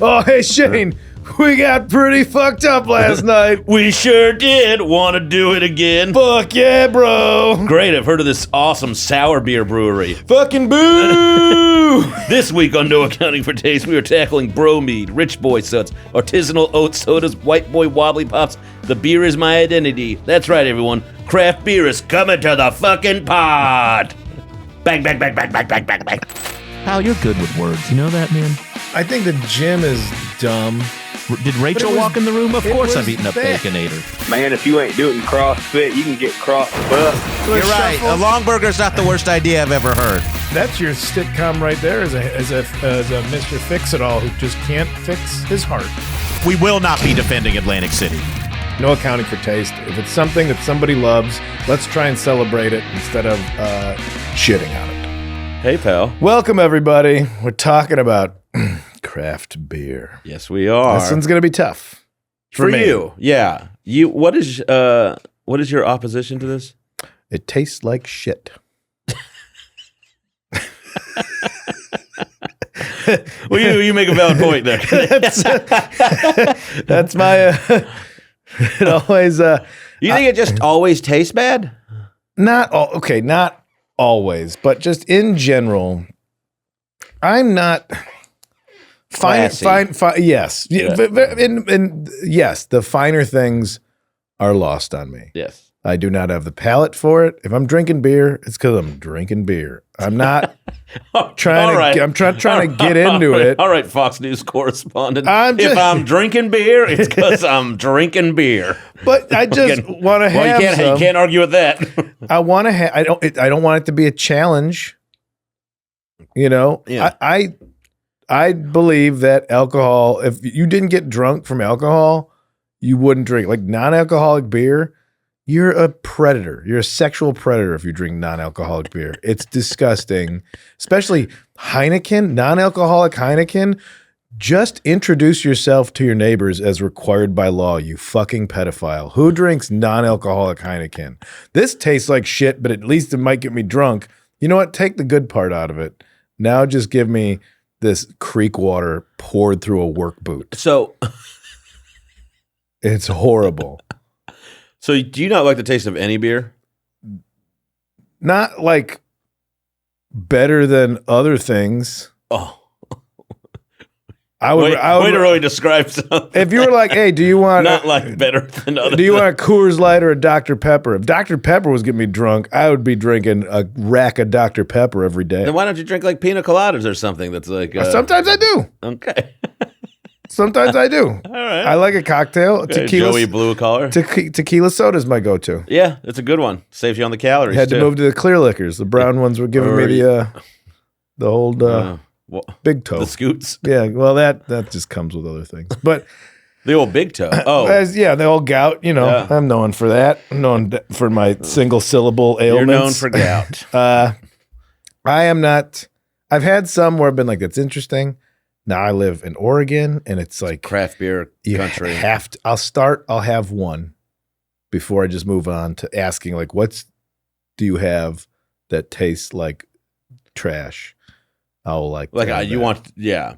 Oh, hey, Shane. We got pretty fucked up last night. We sure did. Want to do it again? Fuck yeah, bro. Great, I've heard of this awesome sour beer brewery. Fucking boo! This week on No Accounting for Taste, we are tackling bro mead, rich boy suds, artisanal oat sodas, white boy wobbly pops. The beer is my identity. That's right, everyone. Craft beer is coming to the fucking pod. Bang, bang, bang, bang, bang, bang, bang, bang. Pal, you're good with words. You know that, man? I think the gym is dumb. Did Rachel walk in the room? Of course I've eaten a bad. Baconator. Man, if you ain't doing CrossFit, you can get crossed up. You're right. A long burger's not the worst idea I've ever heard. That's your sitcom right there as a Mr. Fix-It-All who just can't fix his heart. We will not be defending Atlantic City. No accounting for taste. If it's something that somebody loves, let's try and celebrate it instead of shitting on it. Hey, pal. Welcome, everybody. We're talking about craft beer. Yes, we are. This one's going to be tough. For me. you. Yeah. What is your opposition to this? It tastes like shit. Well, you make a valid point there. That's my... it always... You think it just always tastes bad? Not always, but just in general, I'm not... Fine, yes. Yeah. And yes, the finer things are lost on me. Yes. I do not have the palate for it. If I'm drinking beer, it's because I'm drinking beer. I'm not trying to get into it. All right, Fox News correspondent. If I'm drinking beer, it's because I'm drinking beer. But I just want to have you can't argue with that. I want to have. I don't want it to be a challenge. You know. Yeah. I believe that alcohol. If you didn't get drunk from alcohol, you wouldn't drink like non-alcoholic beer. You're a predator. You're a sexual predator if you drink non-alcoholic beer. It's disgusting. Especially Heineken, non-alcoholic Heineken. Just introduce yourself to your neighbors as required by law, you fucking pedophile. Who drinks non-alcoholic Heineken? This tastes like shit, but at least it might get me drunk. You know what? Take the good part out of it. Now just give me this creek water poured through a work boot. So it's horrible. So do you not like the taste of any beer? Not like better than other things. Oh. I would way to really describe something. If you were like, hey, do you want not like better than other? Do you want a Coors Light or a Dr. Pepper? If Dr. Pepper was getting me drunk, I would be drinking a rack of Dr. Pepper every day. Then why don't you drink like pina coladas or something that's like sometimes I do. Okay. Sometimes I do. All right. I like a cocktail. Okay, Tequila, Joey Blue Collar. Tequila soda is my go-to. Yeah, it's a good one. Saves you on the calories. Had to move to the clear liquors. The brown ones were giving me the old big toe. The scoots. Yeah, well that just comes with other things. But the old big toe. Oh, the old gout. You know, yeah. I'm known for that. I'm known for my single syllable ailments. You're known for gout. I am not. I've had some where I've been like, that's interesting. Now I live in Oregon, and it's like craft beer country. I'll have one before I just move on to asking like, do you have that tastes like trash? I'll like you want, yeah.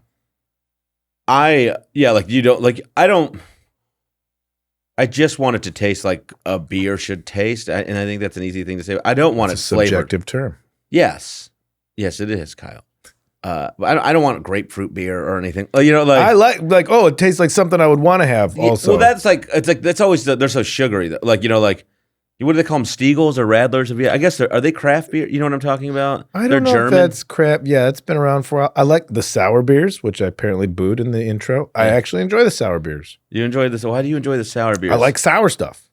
Like you don't like. I just want it to taste like a beer should taste, and I think that's an easy thing to say. I don't want it flavored. Subjective term. Yes, it is, Kyle. But I don't want grapefruit beer or anything. You know, like I like it tastes like something I would want to have. Also, well, that's always they're so sugary. Like you know, like what do they call them? Stiegels or Radlers? I guess are they craft beer? You know what I'm talking about? I don't know German. if that's crap. Yeah, it's been around for a while. I like the sour beers, which I apparently booed in the intro. I actually enjoy the sour beers. You enjoy this? Why do you enjoy the sour beers? I like sour stuff.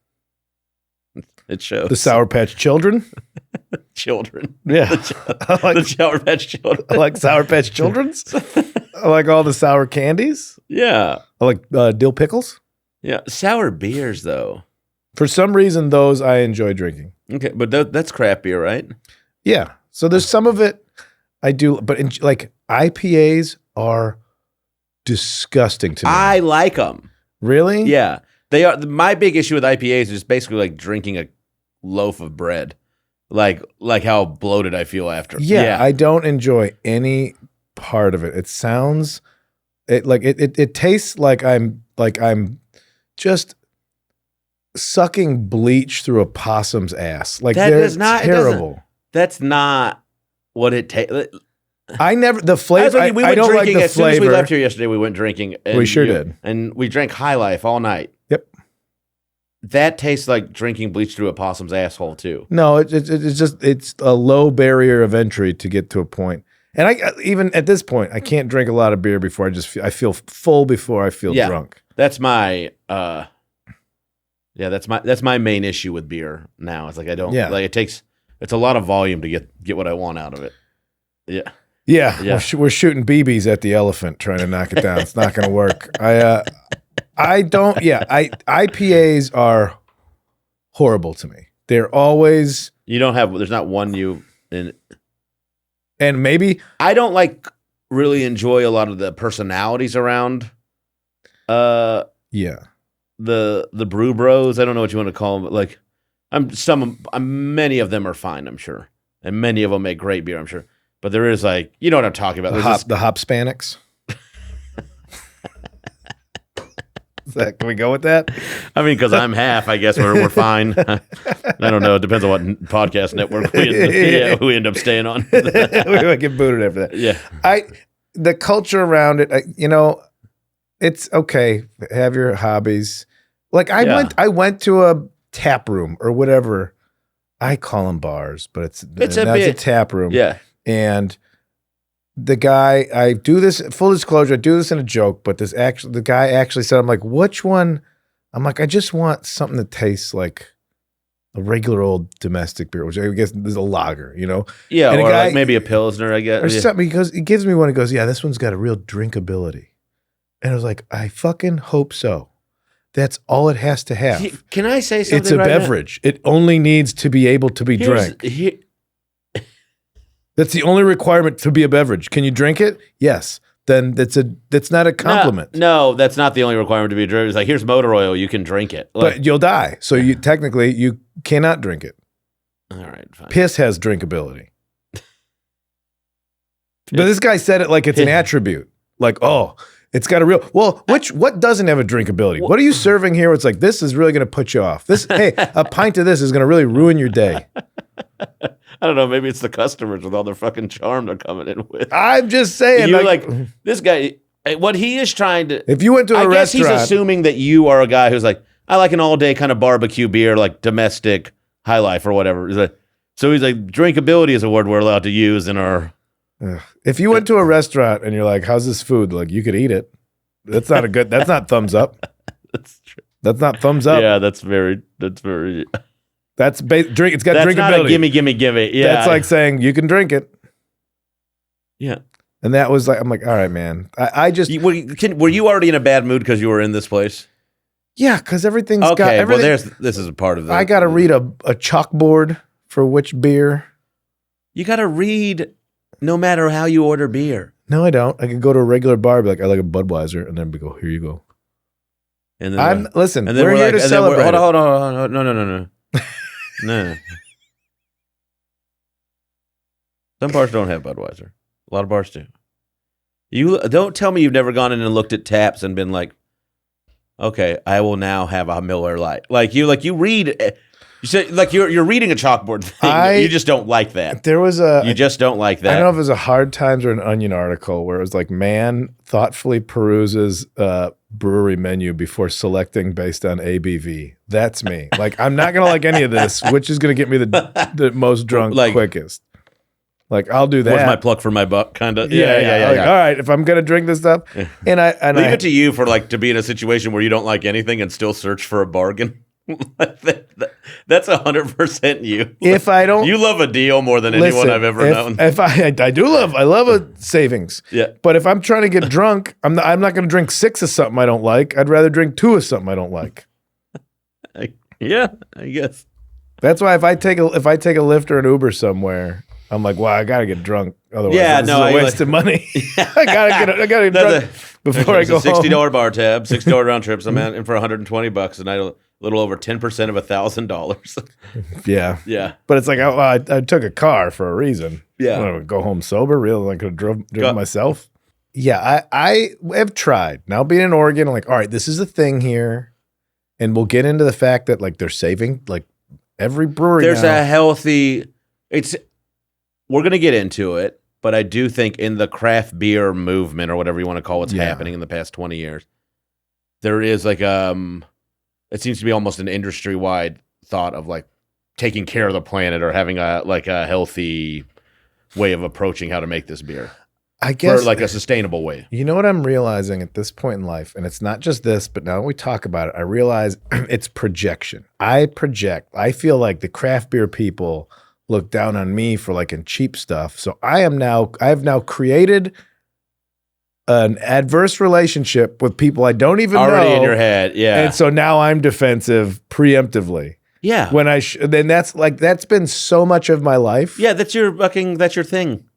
It shows. The Sour Patch Children. Children. Yeah. The Sour Patch Children. I like Sour Patch Children's. I like all the sour candies. Yeah. I like dill pickles. Yeah. Sour beers, though. For some reason, those I enjoy drinking. Okay, but that's craft beer, right? Yeah. So there's some of it I do, but IPAs are disgusting to me. I like them. Really? Yeah. They are. My big issue with IPAs is just basically like drinking a loaf of bread. Like how bloated I feel after. Yeah, I don't enjoy any part of it. It sounds It tastes like I'm just sucking bleach through a possum's ass. Like That they're does not- it terrible. That's not what it tastes. I never the flavor. I We went don't like drinking the as soon as we flavor. left here yesterday. We went drinking. And We sure did. and we drank High Life all night. Yep. That tastes like drinking bleach through a possum's asshole too. No, it's a low barrier of entry to get to a point. And I even at this point, I can't drink a lot of beer before I feel full before I feel drunk. That's my that's my main issue with beer now. It's like I don't like it's a lot of volume to get what I want out of it. Yeah. Yeah. We're shooting BBs at the elephant trying to knock it down. It's not going to work. IPAs are horrible to me. They're always there's not one and maybe I don't really enjoy a lot of the personalities around the brew bros. I don't know what you want to call them, but like many of them are fine, I'm sure. And many of them make great beer, I'm sure. But there is you know what I'm talking about. The hop Hispanics. Can we go with that? I mean, because I'm half, I guess we're fine. I don't know. It depends on what podcast network we end up staying on. We might get booted after that. Yeah. The culture around it, it's okay. Have your hobbies. Like I went to a tap room or whatever. I call them bars, but it's a tap room. Yeah. And the guy, I do this, full disclosure, I do this in a joke, but the guy actually said, I'm like, which one? I'm like, I just want something that tastes like a regular old domestic beer, which I guess is a lager, Yeah, and or like maybe a Pilsner, I guess. Or something, because he gives me one, he goes, yeah, this one's got a real drinkability. And I was like, I fucking hope so. That's all it has to have. Can I say something? It's a beverage. It only needs to be able to be drank. That's the only requirement to be a beverage. Can you drink it? Yes. Then that's not a compliment. No, that's not the only requirement to be a beverage. It's like, here's motor oil. You can drink it. But you'll die. So you cannot drink it. All right, fine. Piss has drinkability. But this guy said it like it's an attribute. Like, oh, it's got a real, what doesn't have a drinkability? What are you serving here? It's like, this is really going to put you off. Hey, a pint of this is going to really ruin your day. I don't know. Maybe it's the customers with all their fucking charm they're coming in with. I'm just saying. You're like this guy, what he is trying to. If you went to a restaurant. I guess he's assuming that you are a guy who's like, I like an all day kind of barbecue beer, like domestic High Life or whatever. So he's like, drinkability is a word we're allowed to use in our. If you went to a restaurant and you're like, how's this food? Like, you could eat it. That's not thumbs up. That's true. That's not thumbs up. Yeah, that's very. That's drink. It's got that's drinkability. Not a gimme. Yeah, that's like saying you can drink it. Yeah, and that was like, I'm like, all right, man. I just were you already in a bad mood because you were in this place? Yeah, because everything's got everything. Well, this is a part of that. I got to read a chalkboard for which beer. You got to read no matter how you order beer. No, I don't. I can go to a regular bar, be like, I like a Budweiser, and then we go, here you go. And then listen. And then we're here to celebrate. Hold on. No. No. Some bars don't have Budweiser. A lot of bars do. You don't tell me you've never gone in and looked at taps and been like, okay, I will now have a Miller Lite. You read. You say like you're reading a chalkboard thing. You just don't like that. You just don't like that. I don't know if it was a Hard Times or an Onion article where it was like, man thoughtfully peruses brewery menu before selecting based on ABV. That's me. Like, I'm not gonna like any of this. Which is gonna get me the most drunk quickest? Like, I'll do that. What's my pluck for my buck? Kind of. Yeah. All right, if I'm gonna drink this stuff, and leave it to you for to be in a situation where you don't like anything and still search for a bargain. That's 100% you. If I don't, you love a deal more than anyone I've ever known. If I love a savings. Yeah. But if I'm trying to get drunk, I'm not going to drink 6 of something I don't like. I'd rather drink 2 of something I don't like. Yeah, I guess. That's why if I take a Lyft or an Uber somewhere, I'm like, wow, I gotta get drunk. Otherwise, this is a waste of money. I gotta get drunk before I go home. $60 bar tab, $60 round trips. I'm in for $120 a night, a little over 10% of $1,000. Yeah. But it's like, I took a car for a reason. Yeah. I'm gonna go home sober. Really, I could have driven myself. Yeah, I have tried. Now being in Oregon, I'm like, all right, this is a thing here. And we'll get into the fact that like they're saving like every brewery There's now. a healthy. We're gonna get into it, but I do think in the craft beer movement or whatever you want to call what's happening in the past 20 years, there is like it seems to be almost an industry wide thought of like taking care of the planet or having a healthy way of approaching how to make this beer. I guess for like a sustainable way. You know what I'm realizing at this point in life, and it's not just this, but now that we talk about it, I realize it's projection. I project. I feel like the craft beer people look down on me for liking cheap stuff. So I have now created an adverse relationship with people I don't even Already know. in your head, yeah. And so now I'm defensive preemptively. Yeah. When then that's been so much of my life. Yeah, that's your thing.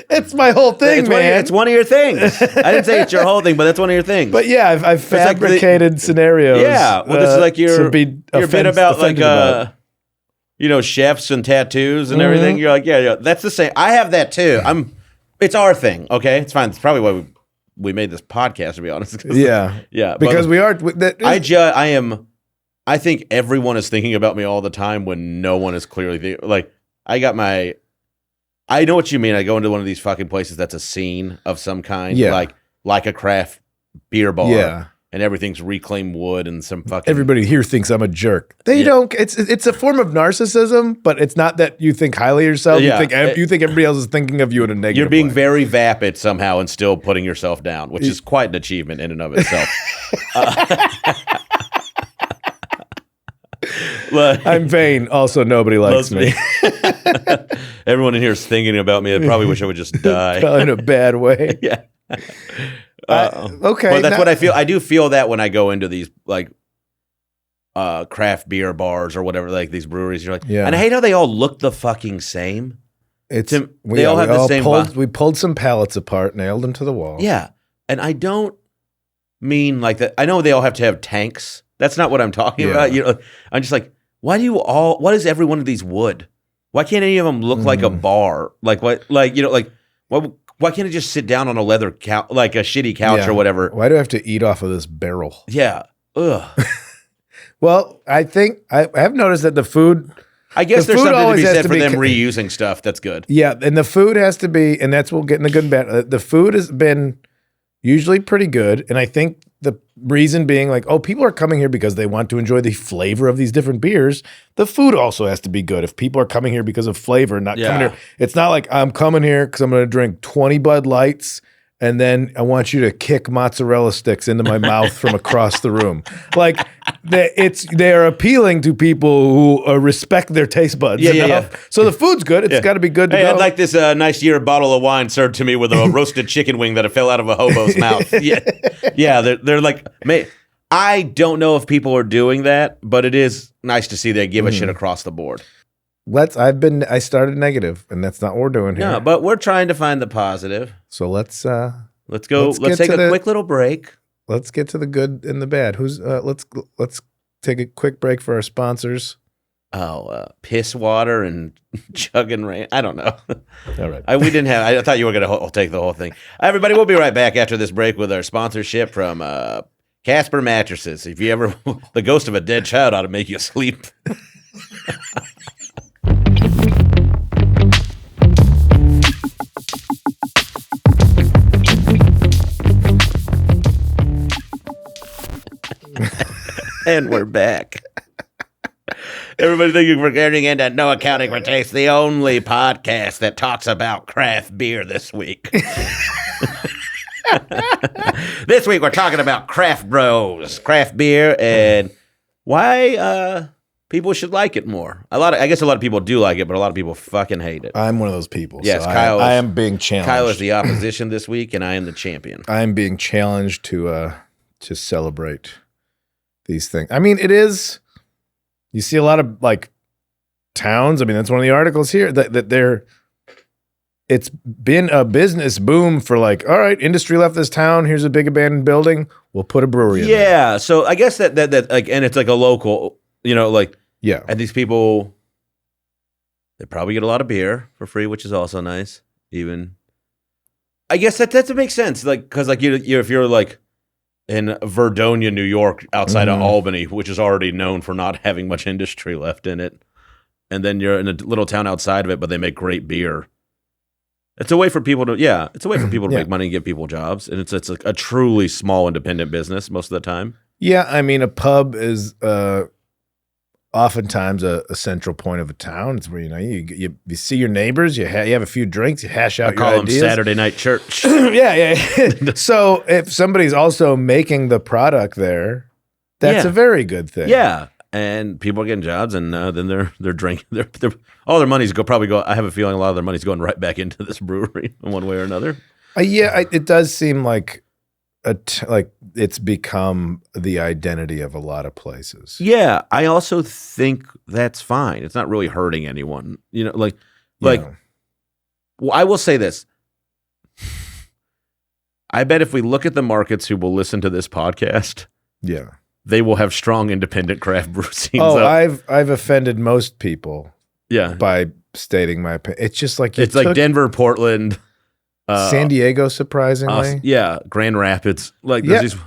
It's my whole thing, man. It's one of your things. I didn't say it's your whole thing, but that's one of your things. But yeah, I've fabricated scenarios. Yeah, well, this is like your bit about like chefs and tattoos and everything. You're like, yeah, that's the same. I have that too. It's our thing. Okay, it's fine. It's probably why we made this podcast, to be honest. Yeah, yeah, because we are. I think everyone is thinking about me all the time when no one is clearly thinking. Like I know what you mean. I go into one of these fucking places that's a scene of some kind, like a craft beer bar, and everything's reclaimed wood and some fucking. Everybody here thinks I'm a jerk. They don't. It's a form of narcissism, but it's not that you think highly of yourself. Yeah. You think everybody else is thinking of you in a negative. You're being way. very vapid somehow and still putting yourself down, which is quite an achievement in and of itself. I'm vain. Also, nobody likes me. Everyone in here is thinking about me. I probably wish I would just die. In a bad way. Yeah. Okay. But that's what I feel. I do feel that when I go into these like craft beer bars or whatever, like these breweries, you're like, and I hate how they all look the fucking same. They all have the same. We pulled some pallets apart, nailed them to the wall. Yeah, and I don't mean like that. I know they all have to have tanks. That's not what I'm talking about. I'm just like, what is every one of these wood? Why can't any of them look like a bar? Like what? Like why can't it just sit down on a leather couch, like a shitty couch or whatever? Why do I have to eat off of this barrel? Yeah. Ugh. Well, I think I have noticed that the food. I guess there's something to be said for them reusing stuff. That's good. Yeah, and the food has to be, and that's we'll get in the good and bad. The food has been usually pretty good, and I think the reason being like, people are coming here because they want to enjoy the flavor of these different beers. The food also has to be good. If people are coming here because of flavor, not coming here, it's not like I'm coming here because I'm going to drink 20 Bud Lights and then I want you to kick mozzarella sticks into my mouth from across the room. Like they are appealing to people who respect their taste buds enough. Yeah. So the food's good. It's got to be good to go. I'd like this nice year bottle of wine served to me with a roasted chicken wing that fell out of a hobo's mouth. Yeah. They're like, I don't know if people are doing that, but it is nice to see they give a shit across the board. I started negative, and that's not what we're doing here. No, but we're trying to find the positive. So let's go. Let's take a quick little break. Let's get to the good and the bad. Let's take a quick break for our sponsors. Piss water and chugging rain. I don't know. All right. I thought you were going to take the whole thing. Everybody, we'll be right back after this break with our sponsorship from Casper Mattresses. If you ever, the ghost of a dead child ought to make you sleep. And we're back. Everybody, thank you for getting into No Accounting for Taste, the only podcast that talks about craft beer this week. This week we're talking about craft craft beer, and why people should like it more. I guess a lot of people do like it, but a lot of people fucking hate it. I'm one of those people. Yes, so Kyle. I am being challenged. Kyle is the opposition this week, and I am the champion. I am being challenged to celebrate these things. I mean, it is. You see a lot of like towns. I mean, that's one of the articles here that they're. It's been a business boom for like, all right, industry left this town. Here's a big abandoned building. We'll put a brewery in there. Yeah, so I guess that like, and it's like a local, like, yeah. And these people, they probably get a lot of beer for free, which is also nice. Even I guess that makes sense. Like, because like you if you're like in Verdonia, New York, outside of Albany, which is already known for not having much industry left in it, and then you're in a little town outside of it, but they make great beer. It's a way for people to make money and give people jobs, and it's like a truly small independent business most of the time. Yeah, I mean, a pub is oftentimes a central point of a town. It's where you see your neighbors, you have a few drinks, you hash out your ideas. Them Saturday night church. yeah. So if somebody's also making the product there, that's a very good thing. Yeah, and people are getting jobs, and then they're drinking. They're all their money's probably go. I have a feeling a lot of their money's going right back into this brewery in one way or another. It does seem like it's become the identity of a lot of places. Yeah, I also think that's fine. It's not really hurting anyone. Well, I will say this. I bet if we look at the markets who will listen to this podcast, they will have strong independent craft brew scenes. Oh, I've offended most people. Yeah, by stating my opinion. It's just like it's like Denver, Portland, San Diego, surprisingly. Grand Rapids. Like there's these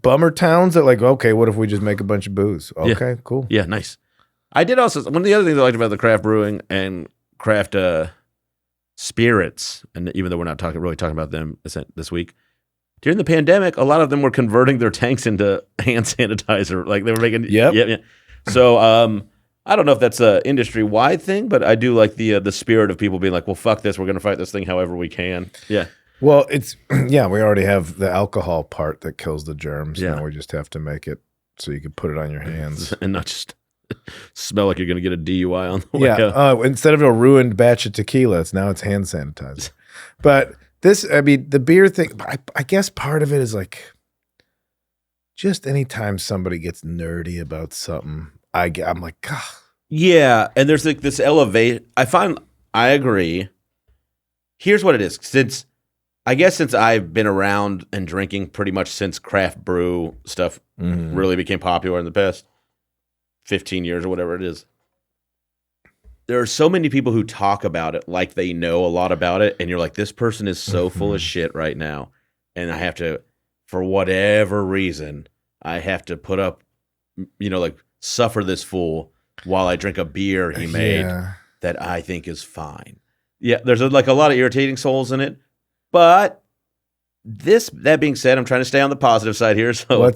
bummer towns that like, okay, what if we just make a bunch of booze? Okay, cool. Yeah, nice. I did also one of the other things I liked about the craft brewing and craft spirits, and even though we're not really talking about them this week, during the pandemic, a lot of them were converting their tanks into hand sanitizer. Like they were making yeah. So I don't know if that's a industry-wide thing, but I do like the spirit of people being like, well, fuck this. We're going to fight this thing however we can. Yeah. Well, we already have the alcohol part that kills the germs. Yeah. Now we just have to make it so you can put it on your hands. And not just smell like you're going to get a DUI on the way out. Yeah. Instead of a ruined batch of tequila, it's hand sanitizer. But the beer thing, I guess part of it is like just anytime somebody gets nerdy about something, I'm like, God. Yeah, and there's like this elevate. I agree. Here's what it is. Since I've been around and drinking pretty much since craft brew stuff really became popular in the past 15 years or whatever it is, there are so many people who talk about it like they know a lot about it, and you're like, this person is so full of shit right now, and I have to, for whatever reason, I have to put up, like suffer this fool while I drink a beer he made that I think is fine. Yeah, there's a lot of irritating souls in it, but that being said, I'm trying to stay on the positive side here. So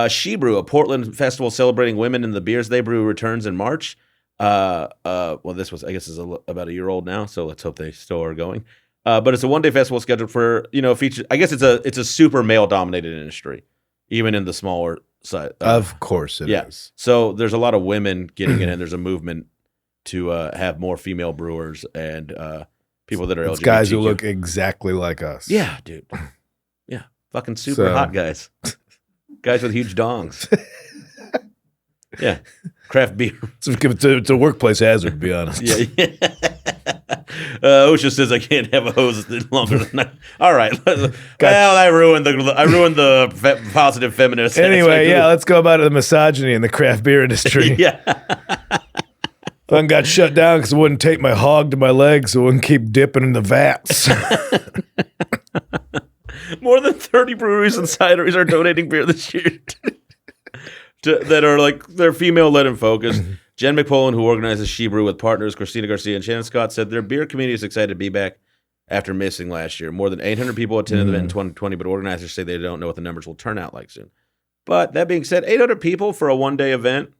She Brew, a Portland festival celebrating women and the beers they brew, returns in March. This was, I guess, is about a year old now, so let's hope they still are going. But it's a one-day festival scheduled for feature. I guess it's a super male-dominated industry, even in the smaller side. Of course it is. So there's a lot of women getting in, and there's a movement to have more female brewers and people that are LGBTQ. Guys who look exactly like us. Yeah, dude. Yeah, fucking super hot guys. Guys with huge dongs. Yeah, craft beer. It's a workplace hazard, to be honest. Yeah. OSHA says I can't have a hose longer than that. All right. Well, I ruined the positive feminist. Anyway, let's go about the misogyny in the craft beer industry. Yeah. Fun got shut down because I wouldn't take my hog to my legs, so I wouldn't keep dipping in the vats. More than 30 breweries and cideries are donating beer this year that are like they're female-led and focused. Jen McPolin, who organizes She Brew with partners Christina Garcia and Shannon Scott, said their beer community is excited to be back after missing last year. More than 800 people attended the event in 2020, but organizers say they don't know what the numbers will turn out like soon. But that being said, 800 people for a one-day event.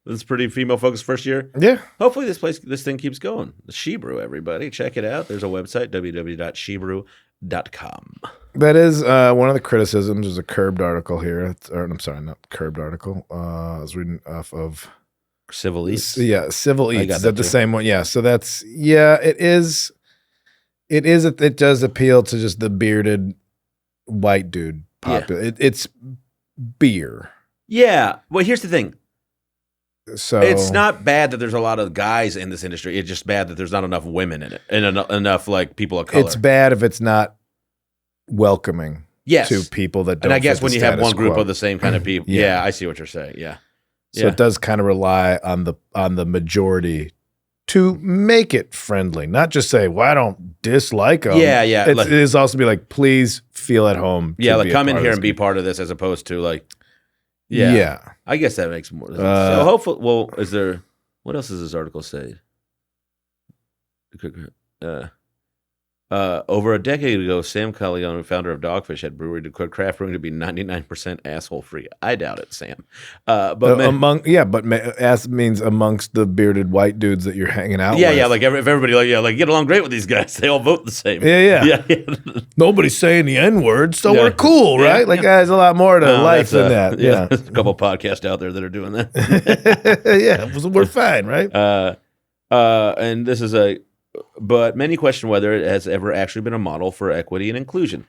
That's pretty female-focused first year. Yeah. Hopefully this thing keeps going. The She Brew, everybody. Check it out. There's a website, www.shebrew.com. That is one of the criticisms. There's a Curbed article here. I'm sorry, not Curbed article. I was reading off of Civil Eats. Yeah, Civil Eats. Is that the same one? Yeah. So that's it is. It does appeal to just the bearded white dude. Popular. Yeah. It's beer. Yeah. Well, here's the thing. So it's not bad that there's a lot of guys in this industry. It's just bad that there's not enough women in it and enough like people of color. It's bad if it's not welcoming to people that don't. And I guess when you have one group of the same kind of people, I see what you're saying. Yeah. So it does kind of rely on the majority to make it friendly, not just say, well, I don't dislike them. Yeah. It is also be like, please feel at home. Yeah, like come in here and be part of this as opposed to like, yeah. I guess that makes more sense. So hopefully, well, what else does this article say? Over a decade ago, Sam Calione, founder of Dogfish Head Brewery, declared craft brewing to be 99% asshole free. I doubt it, Sam. Ass means amongst the bearded white dudes that you're hanging out with. Yeah, like if everybody get along great with these guys. They all vote the same. Yeah. Nobody's saying the N-word, so we're cool, right? Like, there's a lot more to life than that. Yeah. There's a couple podcasts out there that are doing that. We're fine, right? And this is but many question whether it has ever actually been a model for equity and inclusion.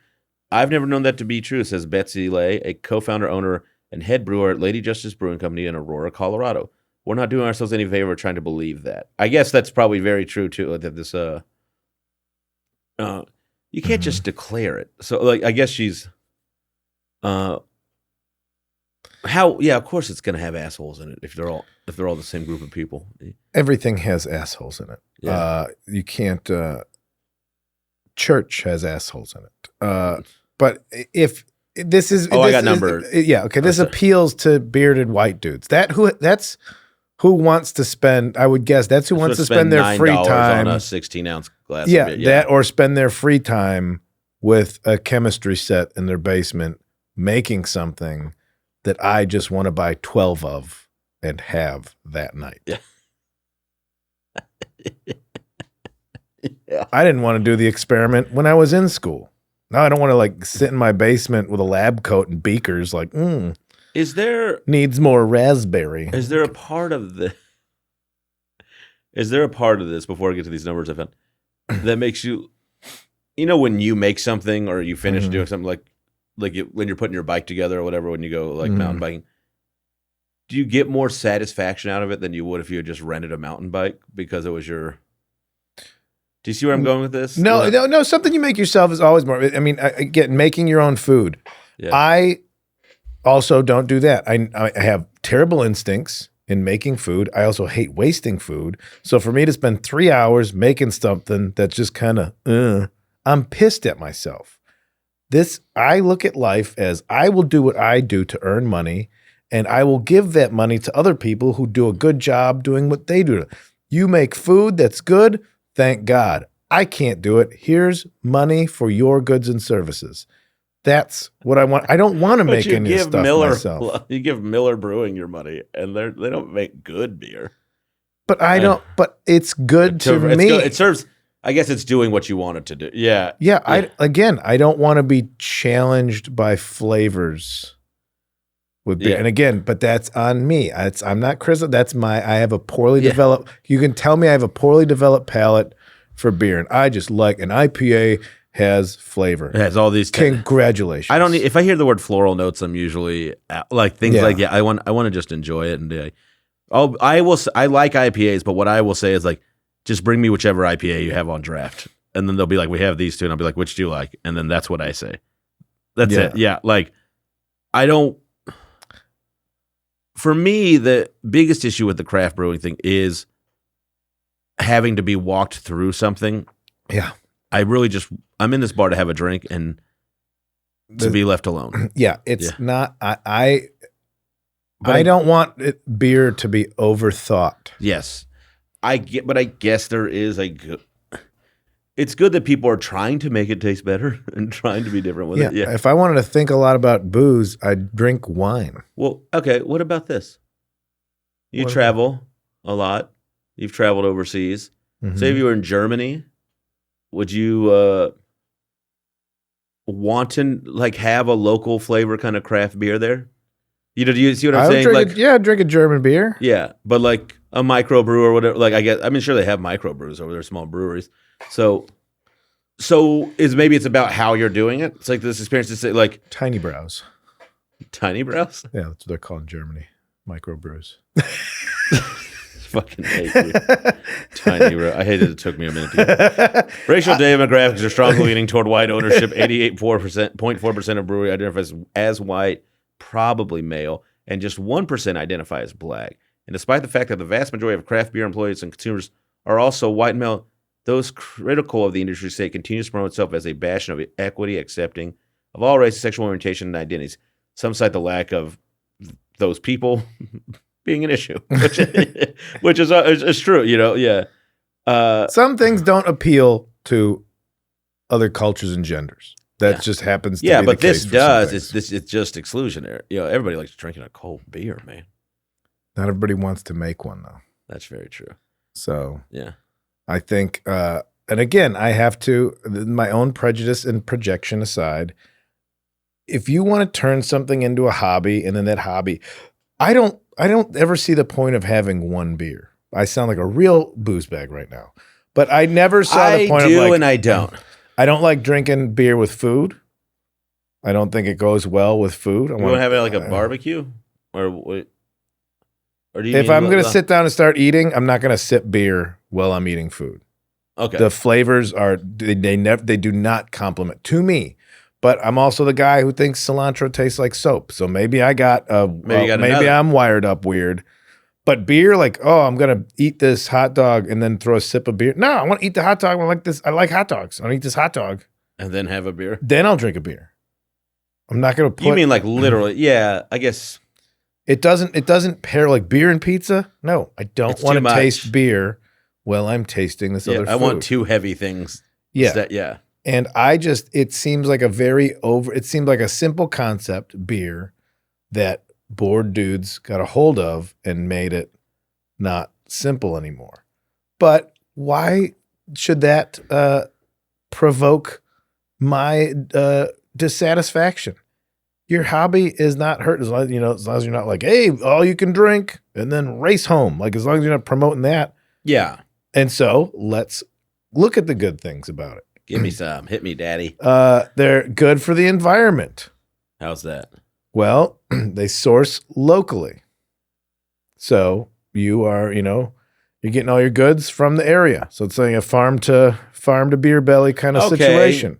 I've never known that to be true, says Betsy Lay, a co-founder, owner, and head brewer at Lady Justice Brewing Company in Aurora, Colorado. We're not doing ourselves any favor trying to believe that. I guess that's probably very true too. That this, you can't just declare it. So, like, I guess she's, of course it's going to have assholes in it if they're all the same group of people. Everything has assholes in it. Yeah. You can't. Church has assholes in it. But if this is, I got numbered. Okay. This appeals to bearded white dudes. That's who wants to spend. I would guess that's who wants to spend their free time on a 16-ounce glass. That or spend their free time with a chemistry set in their basement making something that I just want to buy 12 of and have that night. Yeah. I didn't want to do the experiment when I was in school. Now I don't want to like sit in my basement with a lab coat and beakers like, is there needs more raspberry. Is there a part of this before I get to these numbers I found that makes you, when you make something or you finish doing something like when you're putting your bike together or whatever, when you go like mountain biking, do you get more satisfaction out of it than you would if you had just rented a mountain bike because it was your... Do you see where I'm going with this? No. Something you make yourself is always more... I mean, again, making your own food. Yeah. I also don't do that. I have terrible instincts in making food. I also hate wasting food. So for me to spend 3 hours making something that's just kind of... I'm pissed at myself. I look at life as I will do what I do to earn money, and I will give that money to other people who do a good job doing what they do. You make food that's good, thank God. I can't do it. Here's money for your goods and services. That's what I want. I don't want to make any stuff myself. You give Miller Brewing your money, and they don't make good beer. But I don't. But it's good to me. It serves. I guess it's doing what you want it to do. Yeah. I don't want to be challenged by flavors with beer. And again, but that's on me. I'm not Chris. I have a poorly developed, you can tell me I have a poorly developed palate for beer. And I just like an IPA has flavor. It has all these. Congratulations. I don't need, if I hear the word floral notes, I'm usually like things like, I want to just enjoy it. And I like IPAs, but what I will say is like, just bring me whichever IPA you have on draft. And then they'll be like, we have these two. And I'll be like, which do you like? And then that's what I say. That's it. Yeah. Like for me, the biggest issue with the craft brewing thing is having to be walked through something. Yeah. I'm in this bar to have a drink and to be left alone. Yeah. It's not, I don't want beer to be overthought. Yes. But I guess there is it's good that people are trying to make it taste better and trying to be different with it. Yeah. If I wanted to think a lot about booze, I'd drink wine. Well, okay. What about this? You travel a lot. You've traveled overseas. Mm-hmm. Say if you were in Germany, would you want to like have a local flavor kind of craft beer there? Do you see what I'm saying? I'd drink a German beer. Yeah, but like a microbrew or whatever. Like sure they have microbrews over there, small breweries. So maybe it's about how you're doing it. It's like this experience to say like tiny brows. Tiny brows? Yeah, that's what they're called in Germany. Microbrews. Fucking hate you. Tiny brow. I hated it took me a minute to get. Racial demographics are strongly leaning toward white ownership. 88.4% of brewery identifies as white, probably male, and just 1% identify as black. And despite the fact that the vast majority of craft beer employees and consumers are also white male. Those critical of the industry say it continues to promote itself as a bastion of equity, accepting of all races, sexual orientation, and identities. Some cite the lack of those people being an issue, which is true. Yeah. Some things don't appeal to other cultures and genders. That just happens to be but the case this for some does. things. It's just exclusionary. Everybody likes drinking a cold beer, man. Not everybody wants to make one, though. That's very true. So Yeah. I think, and again, I have to, my own prejudice and projection aside, if you want to turn something into a hobby and then that hobby, I don't ever see the point of having one beer. I sound like a real booze bag right now, but I never saw the point I do, of like, and I don't. I don't like drinking beer with food. I don't think it goes well with food. You want to have it like a barbecue, or what? Or do you? If I'm going to sit down and start eating, I'm not going to sip beer while I'm eating food. Okay. The flavors they do not complement to me. But I'm also the guy who thinks cilantro tastes like soap. So maybe I got maybe I'm wired up weird. But beer, like, oh, I'm gonna eat this hot dog and then throw a sip of beer. No, I want to eat the hot dog. I like this. I like hot dogs. I want to eat this hot dog. And then have a beer. Then I'll drink a beer. I'm not gonna put. You mean like literally? Yeah, I guess it doesn't pair like beer and pizza. No, I don't want to taste beer while I'm tasting this other food. I want two heavy things. Yeah. Yeah. And it seems like it seemed like a simple concept, beer, that bored dudes got a hold of and made it not simple anymore. But why should that provoke my dissatisfaction? Your hobby is not hurt as long as you're not like, hey, all you can drink and then race home. Like, as long as you're not promoting that. Yeah. And so let's look at the good things about it. Give me some. Hit me, daddy. They're good for the environment. How's that? Well, they source locally. So you're getting all your goods from the area. So it's like a farm to beer belly kind of situation.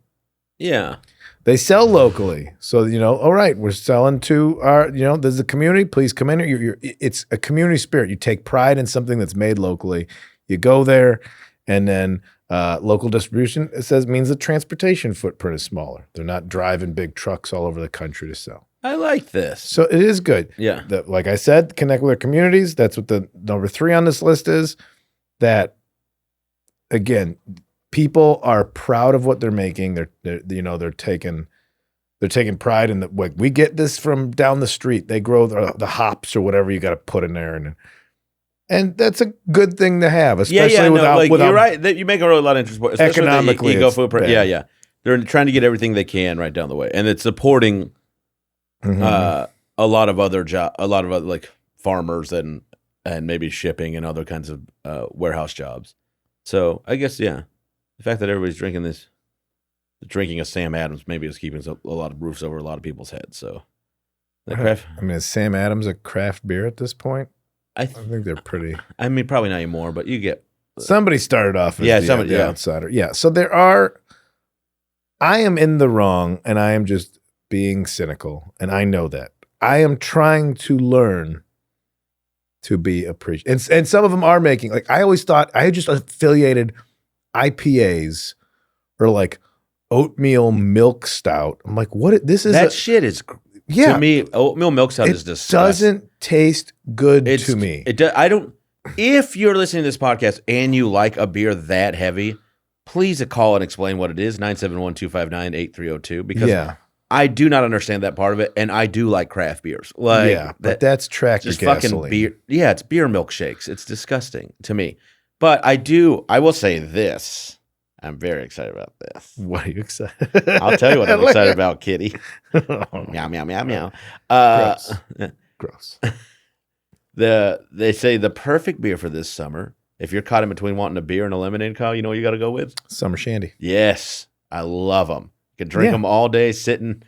Yeah. They sell locally. So, all right, we're selling to our, there's a community. Please come in here. It's a community spirit. You take pride in something that's made locally. You go there, and then local distribution, means the transportation footprint is smaller. They're not driving big trucks all over the country to sell. I like this. So it is good. Yeah. Like I said, connect with our communities. That's what the number 3 on this list is. That, again, people are proud of what they're making. They're taking pride in like, we get this from down the street. They grow the hops or whatever you got to put in there, and that's a good thing to have, especially without you're right. You make a lot of interesting point, especially economically. The eco-footprint. Yeah. They're trying to get everything they can right down the way, and it's supporting a lot of other like farmers and maybe shipping and other kinds of warehouse jobs. So I guess the fact that everybody's drinking a Sam Adams maybe is keeping a lot of roofs over a lot of people's heads. So, is Sam Adams a craft beer at this point? I think they're pretty. I mean, probably not anymore, but you get somebody started off as the outsider. Yeah, so there are. I am in the wrong, and I am just being cynical, and I know that. I am trying to learn to be appreciative, and some of them are making. Like, I always thought I just affiliated IPAs or like oatmeal milk stout. I'm like, what? This is that shit is. Yeah, to me, oatmeal milk stout is disgusting. Doesn't taste good to me. I don't. If you're listening to this podcast and you like a beer that heavy, please call and explain what it is. 971-259-8302. Because I do not understand that part of it, and I do like craft beers. But that's tractor gasoline. Fucking beer. Yeah, it's beer milkshakes. It's disgusting to me. But I will say this. I'm very excited about this. What are you excited? I'll tell you what I'm excited about, kitty. Meow, meow, meow, meow. Gross. They say the perfect beer for this summer, if you're caught in between wanting a beer and a lemonade, Kyle, you know what you got to go with? Summer Shandy. Yes. I love them. You can drink them all day sitting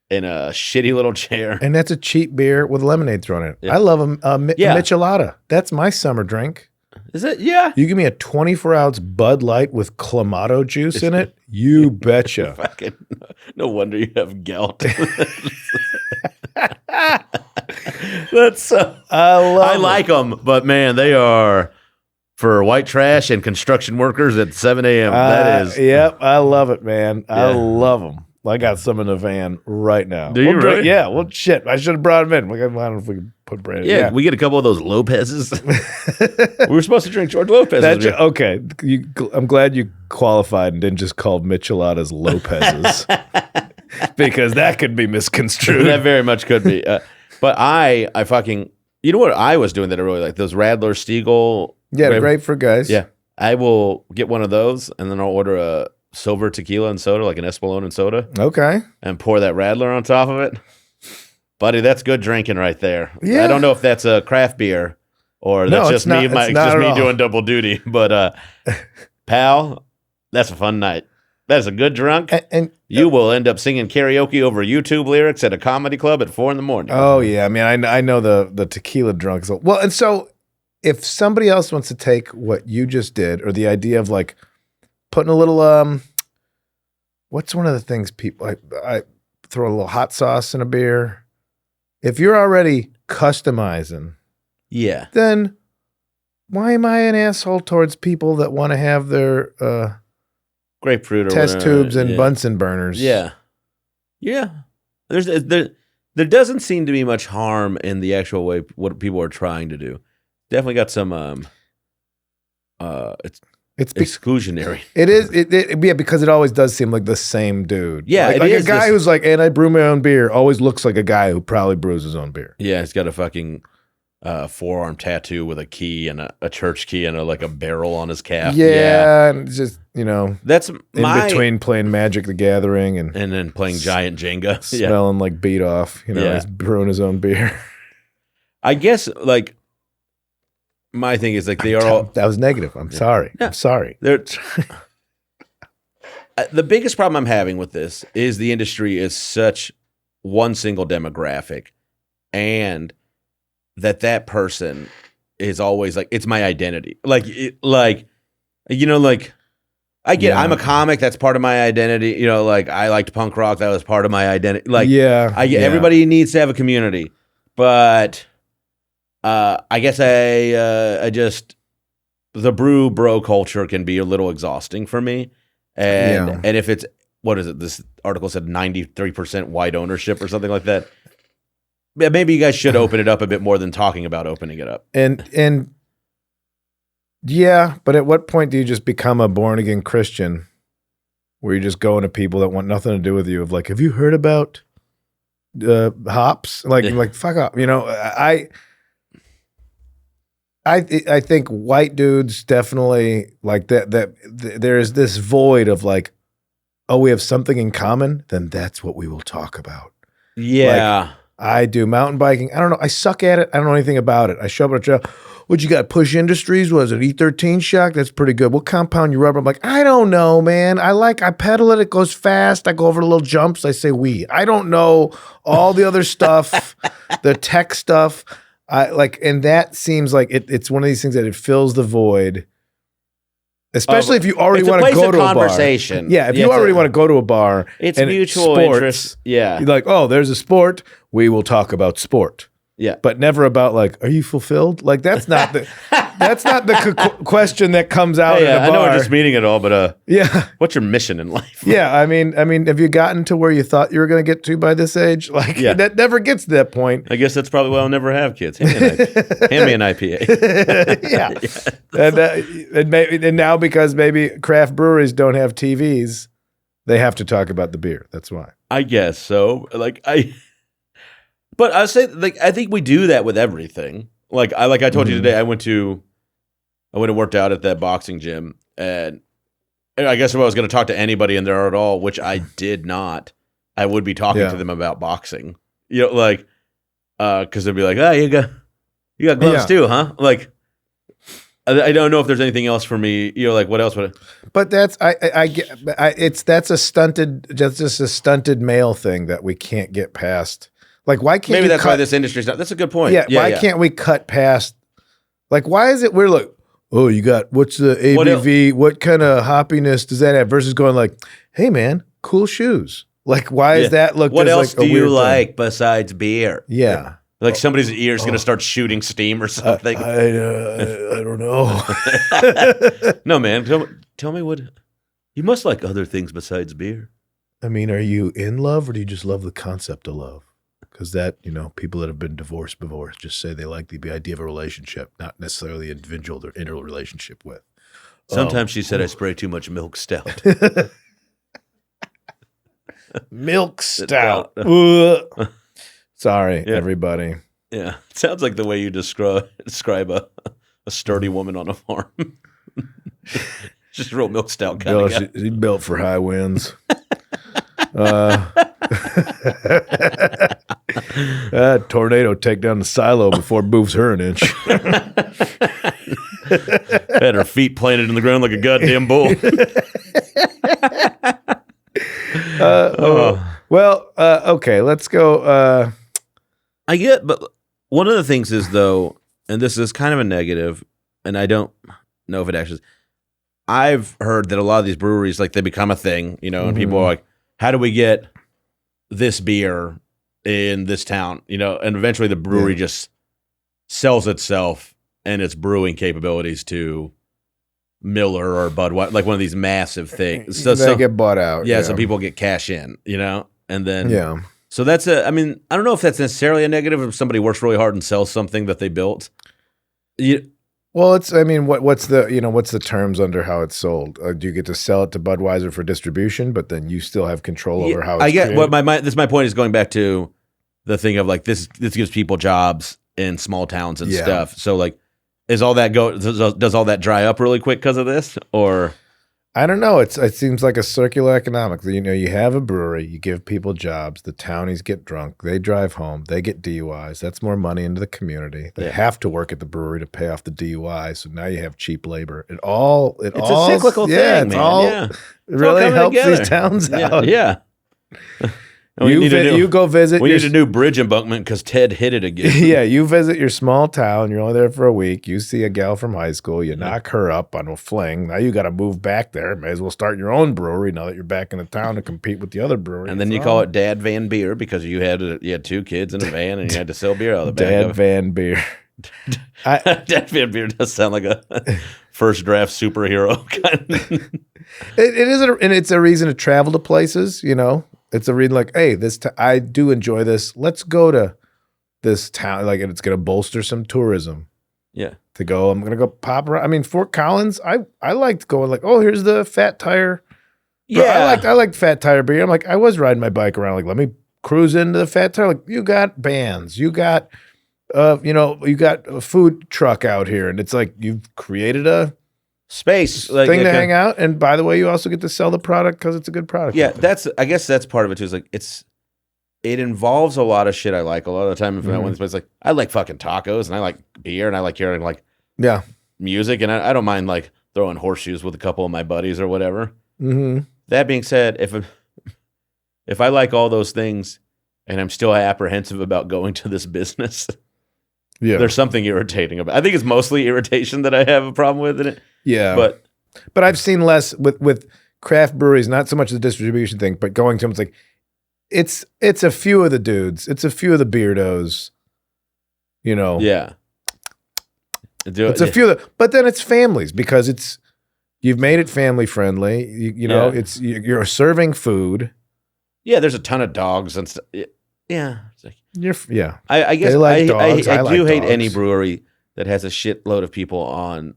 in a shitty little chair. And that's a cheap beer with lemonade thrown in it. Yeah. I love them. Michelada. That's my summer drink. Is it? Yeah. You give me a 24-ounce Bud Light with Clamato juice in it, you betcha. No wonder you have gout. That's I like them, but man, they are for white trash and construction workers at 7 a.m. That is. Yep, I love it, man. I Yeah. love them. I got some in the van right now. Do you We'll drink- really? Yeah. Well, shit. I should have brought them in. I don't know if we can put Brandon. Yeah, we get a couple of those Lopez's. We were supposed to drink George Lopez's. Okay. I'm glad you qualified and didn't just call Micheladas Lopez's because that could be misconstrued. That very much could be. But I fucking, you know what I was doing that I really like? Those Radler Stiegel. Yeah, great for guys. Yeah. I will get one of those and then I'll order a silver tequila and soda, like an Espolón and soda, Okay. and pour that Radler on top of it. Buddy, that's good drinking right there. Yeah. I don't know if that's a craft beer or No, that's it's just not- me, it's not just at me all. doing double duty. But pal, that's a fun night. That is a good drunk. And You will end up singing karaoke over YouTube lyrics at a comedy club at 4 a.m. oh yeah, I mean, I know the tequila drunks. Well, and so if somebody else wants to take what you just did, or the idea of like putting a little what's one of the things people I throw a little hot sauce in a beer. If you're already customizing, Yeah. then why am I an asshole towards people that want to have their Grapefruit or test whatever. tubes and Yeah. Bunsen burners? Yeah. Yeah. There doesn't seem to be much harm in the actual way what people are trying to do. Definitely got some it's It's be- exclusionary. It is, yeah, because it always does seem like the same dude. Yeah, like, it like is a guy this- who's like, and I brew my own beer, always looks like a guy who probably brews his own beer. Yeah, he's got a fucking forearm tattoo with a key and a church key and a barrel on his calf. Yeah, and it's just That's in my between playing Magic the Gathering and and then playing giant Jenga. Yeah. smelling like beat off. Yeah. He's brewing his own beer. I guess my thing is they are all That was negative. I'm sorry. Yeah. I'm sorry. they're the biggest problem I'm having with this is the industry is such one single demographic, and that person is always like, it's my identity. I get, Yeah. I'm a comic. That's part of my identity. I liked punk rock. That was part of my identity. Yeah. I get, yeah. everybody needs to have a community, but I guess I just, the brew bro culture can be a little exhausting for me. And Yeah. and if it's, what is it? This article said 93% white ownership or something like that. Yeah, maybe you guys should open it up a bit more than talking about opening it up. And yeah, but at what point do you just become a born again Christian where you're just going to people that want nothing to do with you of like, have you heard about hops? Like fuck up. I think white dudes definitely like that there's this void of like, oh, we have something in common, then that's what we will talk about. Yeah. I do mountain biking. I don't know. I suck at it. I don't know anything about it. I show up at a trail. What you got? Push Industries? Was it E13 shock? That's pretty good. What compound you rubber? I'm like, I don't know, man. I pedal it. It goes fast. I go over little jumps. I say we. I don't know all the other stuff, the tech stuff. And that seems like it's one of these things that it fills the void. Especially if you already It's a want to place go of to a bar. conversation. Yeah, if Yeah, you it's already a- want to go to a bar. It's and mutual sports, interest. Yeah. you're like, oh, there's a sport. We will talk about sport. Yeah. But never about like, are you fulfilled? Like that's not the question that comes out Hey, at a I know bar. we're just meeting it all, but Yeah, what's your mission in life? yeah. I mean, have you gotten to where you thought you were going to get to by this age? Like Yeah. that never gets to that point. I guess that's probably why I'll never have kids. Hand me an IPA. Yeah, and now because maybe craft breweries don't have TVs, they have to talk about the beer. That's why. I guess so. But I say, I think we do that with everything. I told you today, I went and worked out at that boxing gym, and I guess if I was going to talk to anybody in there at all, which I did not, I would be talking Yeah. to them about boxing. Because they'd be like, "Oh, you got gloves Yeah. too, huh?" I don't know if there's anything else for me. What else would? But that's that's a stunted male thing that we can't get past. Like, why can't Maybe you that's why cut, this industry's not. That's a good point. Yeah, why can't we cut past? Like, why is it we're like, oh, you got what's the ABV? What kind of hoppiness does that have? Versus going like, hey man, cool shoes. Like, why is that looked? What as else like a do you weird thing? like besides beer? Yeah, Like somebody's ear is going to start shooting steam or something. I don't know. No, man. Tell me what. You must like other things besides beer. I mean, are you in love or do you just love the concept of love? Because that, people that have been divorced before just say they like the idea of a relationship, not necessarily the individual they're in a relationship with. Sometimes she said I spray too much milk stout. Milk stout. Sorry, everybody. Yeah. It sounds like the way you describe a sturdy woman on a farm. She's a real milk stout kind of guy. She's built for high winds. Tornado take down the silo before it moves her an inch. Had her feet planted in the ground like a goddamn bull. Okay, let's go. I get, but one of the things is, though, and this is kind of a negative, and I don't know if it actually is. I've heard that a lot of these breweries, like, they become a thing, and people are like, how do we get this beer in this town? And eventually the brewery just sells itself and its brewing capabilities to Miller or Budweiser, like one of these massive things. So they get bought out. Yeah, so people get cash in, and then yeah. So that's I don't know if that's necessarily a negative if somebody works really hard and sells something that they built. Well, what's the terms under how it's sold? Do you get to sell it to Budweiser for distribution, but then you still have control over how it's I get created? what my point is, going back to the thing of like this gives people jobs in small towns and stuff. So like, does all that dry up really quick because of this, or? I don't know. It seems like a circular economics. You have a brewery, you give people jobs, the townies get drunk, they drive home, they get DUIs. That's more money into the community. They have to work at the brewery to pay off the DUIs. So now you have cheap labor. It's a cyclical thing, man. It really helps these towns out. Yeah. You go visit. We need a new bridge embankment because Ted hit it again. Yeah, you visit your small town. You're only there for a week. You see a gal from high school. You knock her up on a fling. Now you got to move back there. May as well start your own brewery now that you're back in the town to compete with the other breweries. And then you call it Dad Van Beer because you had 2 kids in a van and you had to sell beer out of the back. Dad Van Beer. Dad Van Beer does sound like a first draft superhero kind. It is, and it's a reason to travel to places. It's a reason like, hey, I do enjoy this. Let's go to this town. Like, and it's going to bolster some tourism. Yeah. I'm going to go pop around. Fort Collins, I liked going like, oh, here's the Fat Tire. Yeah. I liked Fat Tire beer. I'm like, I was riding my bike around. Like, let me cruise into the Fat Tire. Like, you got bands. You got, you got a food truck out here. And it's like, you've created a space thing to hang out, and by the way, you also get to sell the product because it's a good product. Yeah, I guess that's part of it too. Is like it involves a lot of shit I like. A lot of the time, if I went this place, like I like fucking tacos, and I like beer, and I like hearing like music, and I don't mind like throwing horseshoes with a couple of my buddies or whatever. Mm-hmm. That being said, if I like all those things, and I'm still apprehensive about going to this business. Yeah, there's something irritating about it. I think it's mostly irritation that I have a problem with in it. Yeah, but I've seen less with craft breweries, not so much the distribution thing, but going to them, it's like it's a few of the dudes, it's a few of the beardos, Yeah, it's a few of the, but then it's families because you've made it family friendly. You're serving food. Yeah, there's a ton of dogs and stuff. Yeah, it's like, I guess like dogs. I do hate dogs. any brewery that has a shitload of people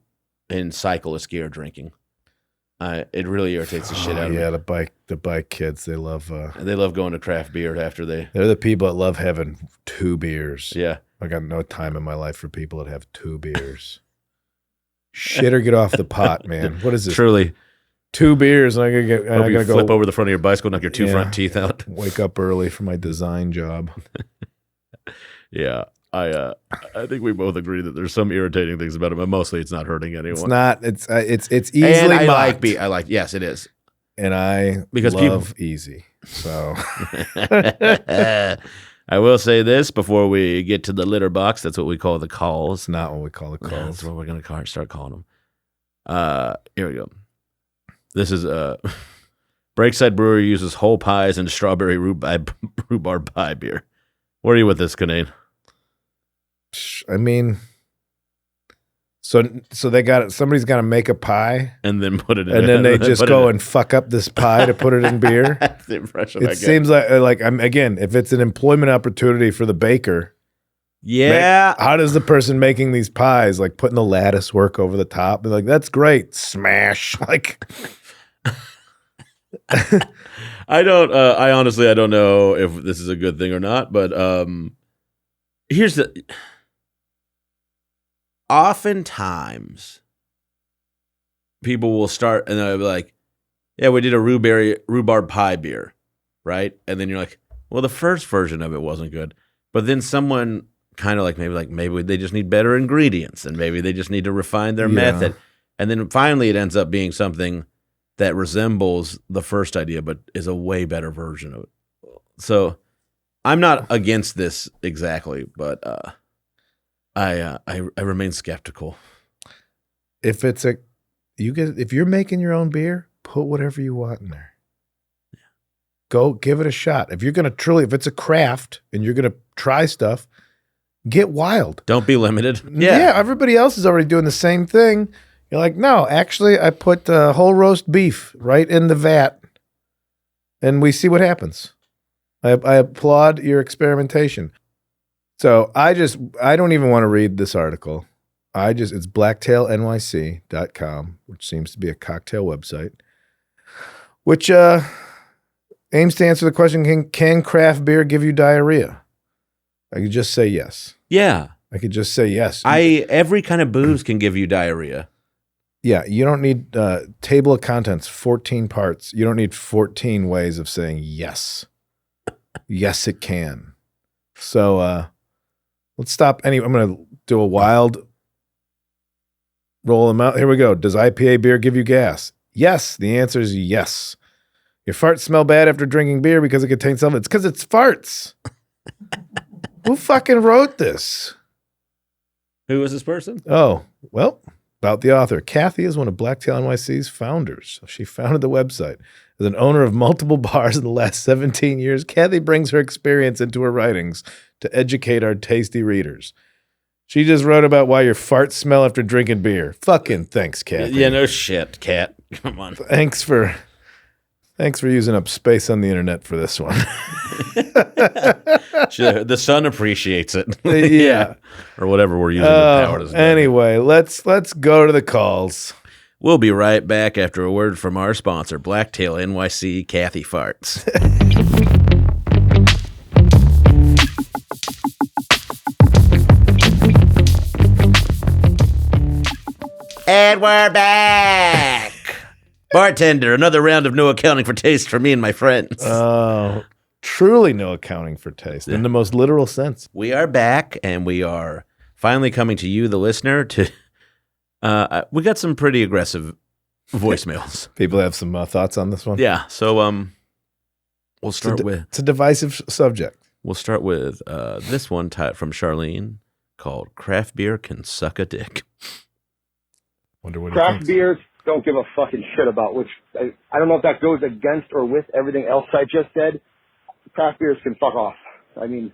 in cyclist gear drinking. It really irritates the shit out of me. Yeah, the bike kids, they love going to craft beer after they're the people that love having 2 beers. Yeah, I got no time in my life for people that have 2 beers. Shit or get off the pot, man. What is this? Truly. 2 beers, and I gotta go flip over the front of your bicycle, knock your 2 front teeth out. Wake up early for my design job. Yeah, I think we both agree that there's some irritating things about it, but mostly it's not hurting anyone. It's not. It's easily. And I like. Yes, it is. And I love easy. So I will say this before we get to the litter box. That's what we call the calls. It's not what we call the calls. That's what we're gonna start calling them. Here we go. This is Breakside Brewery uses whole pies and strawberry rhubarb pie beer. Where are you with this, Kinane? I mean, so they got it. Somebody's got to make a pie, and then put it in, and then they just go and fuck up this pie to put it in beer. That's the impression I It get. seems like I'm again, if it's an employment opportunity for the baker, Yeah. how does the person making these pies like putting the lattice work over the top? Be like, that's great, smash. Like, I don't. I honestly, I don't know if this is a good thing or not. But here's the. Oftentimes, people will start and they'll be like, "Yeah, we did a rhubarb pie beer, right?" And then you're like, "Well, the first version of it wasn't good," but then someone kind of maybe they just need better ingredients and maybe they just need to refine their method, and then finally it ends up being something that resembles the first idea, but is a way better version of it. So I'm not against this exactly, but I remain skeptical. if it's if you're making your own beer, put whatever you want in there. Yeah. Go give it a shot. If you're gonna if it's a craft and you're gonna try stuff, get wild. Don't be limited. Yeah, everybody else is already doing the same thing. You're like, no, actually, I put whole roast beef right in the vat, and we see what happens. I applaud your experimentation. So I don't even want to read this article. It's blacktailnyc.com, which seems to be a cocktail website, which aims to answer the question, can craft beer give you diarrhea? I could just say yes. Yeah. I could just say yes. Every kind of booze can give you diarrhea. Yeah, you don't need table of contents, 14 parts. You don't need 14 ways of saying yes. Yes, it can. So let's stop. I'm going to do a wild roll them out. Here we go. Does IPA beer give you gas? Yes. The answer is yes. Your farts smell bad after drinking beer because it contains salivate. It's because it's farts. Who fucking wrote this? Who is this person? Oh, well, about the author. Kathy is one of Blacktail NYC's founders. She founded the website. As an owner of multiple bars in the last 17 years, Kathy brings her experience into her writings to educate our tasty readers. She just wrote about why your farts smell after drinking beer. Fucking thanks, Kathy. Yeah, no shit, Kat. Come on. Thanks for using up space on the internet for this one. The sun appreciates it. Yeah. Or whatever we're using the power to. Anyway, let's go to the calls. We'll be right back after a word from our sponsor, Blacktail NYC Kathy Farts. And we're back. Bartender, another round of no accounting for taste for me and my friends. Oh, truly no accounting for taste in the most literal sense. We are back, and we are finally coming to you, the listener. We got some pretty aggressive voicemails. People have some thoughts on this one. Yeah, so we'll start with. It's a divisive subject. We'll start with this one from Charlene called "Craft Beer Can Suck a Dick." Wonder what craft beers don't give a fucking shit about, which I don't know if that goes against or with everything else I just said. Craft beers can fuck off. I mean,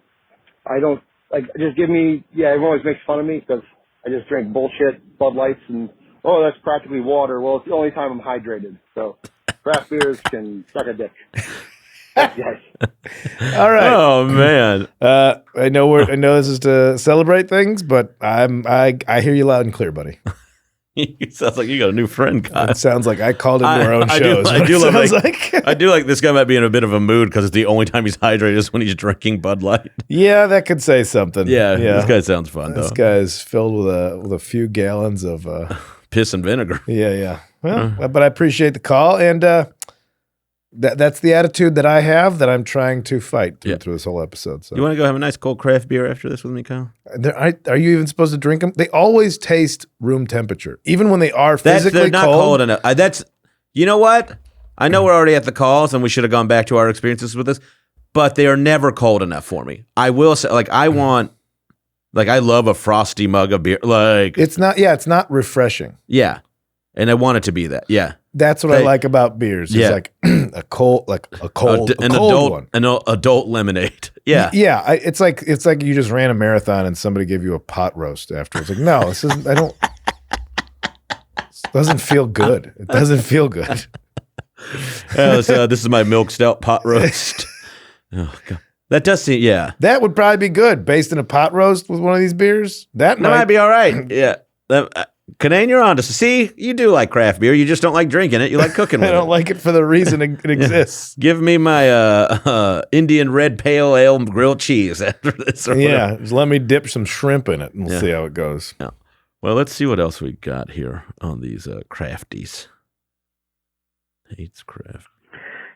I don't, just give me, everyone always makes fun of me because I just drink bullshit Bud Lights and, oh, that's practically water. Well, it's the only time I'm hydrated. So craft beers can suck a dick. Yes. All right. Oh man. I know this is to celebrate things, but I hear you loud and clear, buddy. It sounds like you got a new friend, Kyle. It sounds like I called into our own shows. I do like this guy might be in a bit of a mood because it's the only time he's hydrated is when he's drinking Bud Light. Yeah, that could say something. Yeah. This guy sounds fun, This though. guy's filled with a few gallons of piss and vinegar. Yeah. Well, but I appreciate the call, and that's the attitude that I have that I'm trying to fight through this whole episode. So. You want to go have a nice cold craft beer after this with me, Kyle? Are you even supposed to drink them? They always taste room temperature, even when they are physically they're not cold enough. You know what? I know we're already at the calls, and we should have gone back to our experiences with this, but they are never cold enough for me. I will say, I love a frosty mug of beer. It's not refreshing. Yeah, and I want it to be that. Yeah. That's what I like about beers. It's like a cold one. An adult lemonade. Yeah. Yeah. It's like you just ran a marathon and somebody gave you a pot roast afterwards. Like, no, this isn't. I don't. It doesn't feel good. It doesn't feel good. This is my milk stout pot roast. Oh God. That does seem, yeah. That would probably be good based in a pot roast with one of these beers. That might be all right. Yeah. Kinane, you're on to see. You do like craft beer. You just don't like drinking it. You like cooking with it. I don't like it for the reason it exists. Give me my Indian red pale ale grilled cheese after this. Yeah, just let me dip some shrimp in it and we'll see how it goes. Yeah. Well, let's see what else we got here on these crafties. Hates craft.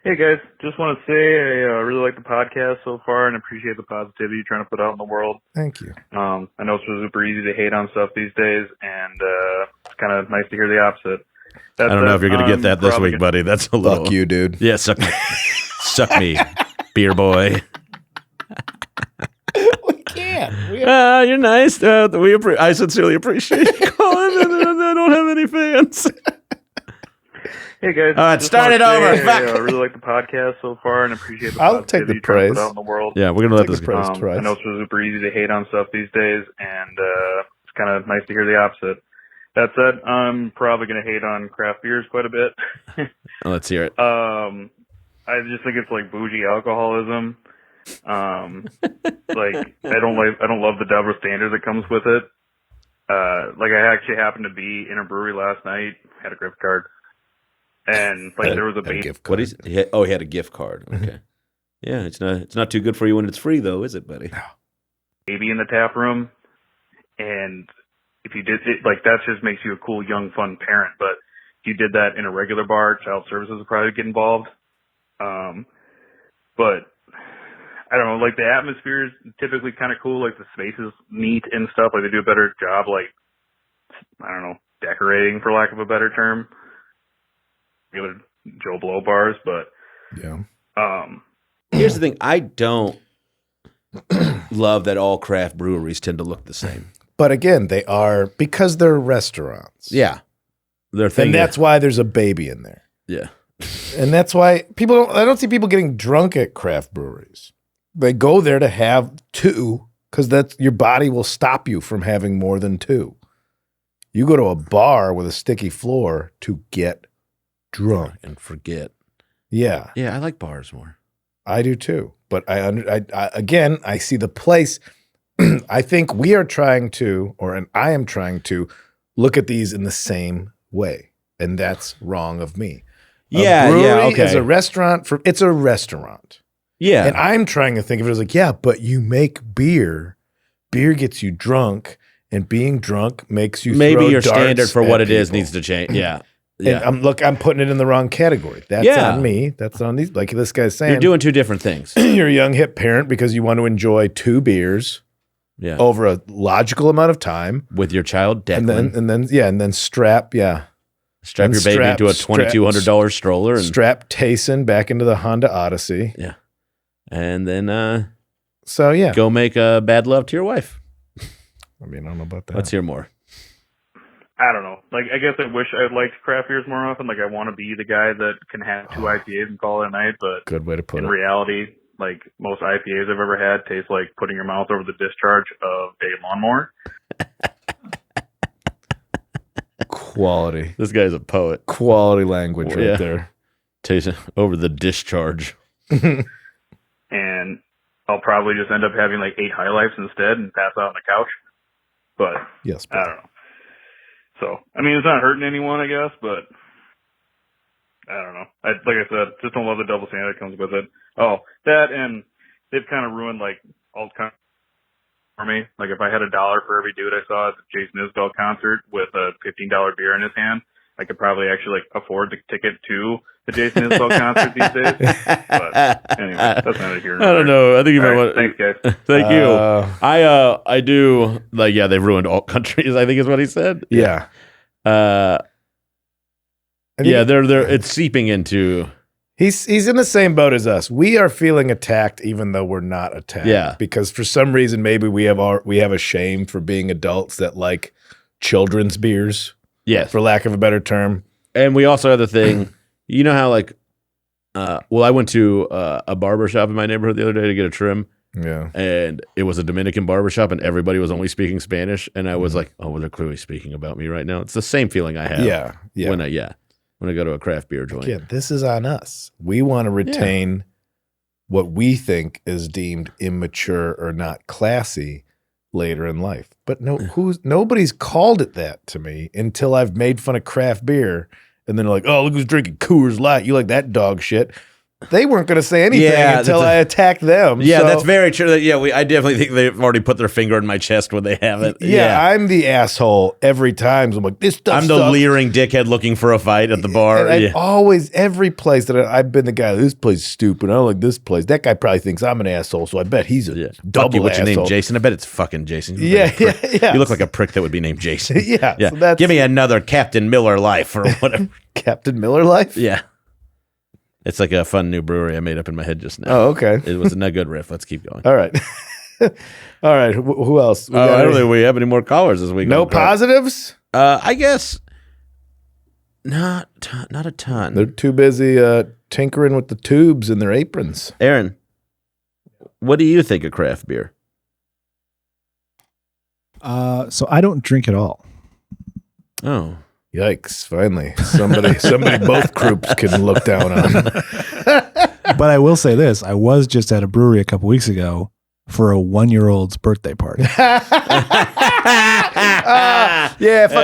Hey guys, just want to say I really like the podcast so far and appreciate the positivity you're trying to put out in the world. Thank you. I know it's super easy to hate on stuff these days, and it's kind of nice to hear the opposite. I don't know if you're going to get that this week, buddy. That's a little. Fuck you, dude. Yeah, suck me, suck me, beer boy. We can't. You're nice. I sincerely appreciate you calling, and I don't have any fans. Hey guys, all right, start it over. I really like the podcast so far and appreciate the I'll take the you're trying to praise. put out in the world. Yeah, we're gonna let this go. I know it's super easy to hate on stuff these days, and it's kind of nice to hear the opposite. That said, I'm probably gonna hate on craft beers quite a bit. Let's hear it. I just think it's like bougie alcoholism. Like I don't love the double standard that comes with it. Like I actually happened to be in a brewery last night, had a gift card. And like there was a baby. What is? He had a gift card. Okay. Yeah, it's not too good for you when it's free, though, is it, buddy? Baby in the tap room, and if you did it, like that just makes you a cool, young, fun parent. But if you did that in a regular bar, child services would probably get involved. But I don't know, like the atmosphere is typically kind of cool. Like the space is neat and stuff. Like they do a better job, like I don't know, decorating for lack of a better term. Regular Joe Blow bars, but yeah. Here's the thing: I don't love that all craft breweries tend to look the same. But again, they are because they're restaurants. Yeah, and that's why there's a baby in there. Yeah, and that's why I don't see people getting drunk at craft breweries. They go there to have two because that's your body will stop you from having more than two. You go to a bar with a sticky floor to get drunk and forget. Yeah. Yeah, I like bars more. I do too. But I see the place. I think we are trying to, I am trying to look at these in the same way. And that's wrong of me. Yeah, okay. Is a restaurant it's a restaurant. Yeah. And I'm trying to think of it as like, yeah, but you make beer. Beer gets you drunk, and being drunk makes you maybe throw your darts standard for what it is people. needs to change. Yeah. Yeah. And I'm putting it in the wrong category. That's on me. That's on these. Like this guy's saying, you're doing two different things. You're a young hip parent because you want to enjoy two beers over a logical amount of time with your child, Declan. and then strap your baby into a $2,200 stroller and strap Tayson back into the Honda Odyssey. Yeah, and then go make a bad love to your wife. I mean, I don't know about that. Let's hear more. I don't know. Like, I guess I wish I liked craft beers more often. Like, I want to be the guy that can have two IPAs and call it a night. But good way to put it. In reality, like most IPAs I've ever had taste like putting your mouth over the discharge of a lawnmower. Quality. This guy's a poet. Quality language right there. Taste over the discharge. And I'll probably just end up having like 8 High Lifes instead and pass out on the couch. But yes, I don't know. So, I mean, it's not hurting anyone, I guess, but I don't know. Like I said, just don't love the double standard that comes with it. Oh, that, and they've kind of ruined, like, all kind of for me. Like, if I had $1 for every dude I saw at the Jason Isbell concert with a $15 beer in his hand, I could probably actually, like, afford the ticket to the Jason Isbell concert these days. But anyway, that's not here. I don't know. I think you might want. Thanks, guys. Thank you. I do like. Yeah, they've ruined all countries. I think is what he said. Yeah. They're it's seeping into. He's in the same boat as us. We are feeling attacked, even though we're not attacked. Yeah. Because for some reason, maybe we have a shame for being adults that like children's beers. Yes. For lack of a better term. And we also have the thing, you know how like, well, I went to a barber shop in my neighborhood the other day to get a trim. Yeah. And it was a Dominican barbershop and everybody was only speaking Spanish. And I was like, oh, well, they're clearly speaking about me right now. It's the same feeling I have when I go to a craft beer joint. Again, this is on us. We want to retain what we think is deemed immature or not classy later in life. But nobody's called it that to me until I've made fun of craft beer. And then they're like, oh, look who's drinking Coors Light. You like that dog shit. They weren't going to say anything until I attacked them. Yeah, that's very true. I definitely think they've already put their finger in my chest when they haven't. Yeah, I'm the asshole every time. So I'm like, this stuff I'm the leering dickhead looking for a fight at the bar. And always, every place that I've been the guy, this place is stupid. I don't like this place. That guy probably thinks I'm an asshole, so I bet he's a double asshole. What's your name, Jason? I bet it's fucking Jason. Yeah. You look like a prick that would be named Jason. Yeah. So give me another Captain Miller Life or whatever. Captain Miller Life? Yeah. It's like a fun new brewery I made up in my head just now. Oh, okay. It was a good riff. Let's keep going. All right. All right. Who else? I don't think we have any more callers this week. No positives? I guess not a ton. They're too busy tinkering with the tubes in their aprons. Aaron, what do you think of craft beer? So I don't drink at all. Oh. Yikes, finally. Somebody both groups can look down on. But I will say this. I was just at a brewery a couple weeks ago for a 1-year-old's birthday party. Fuck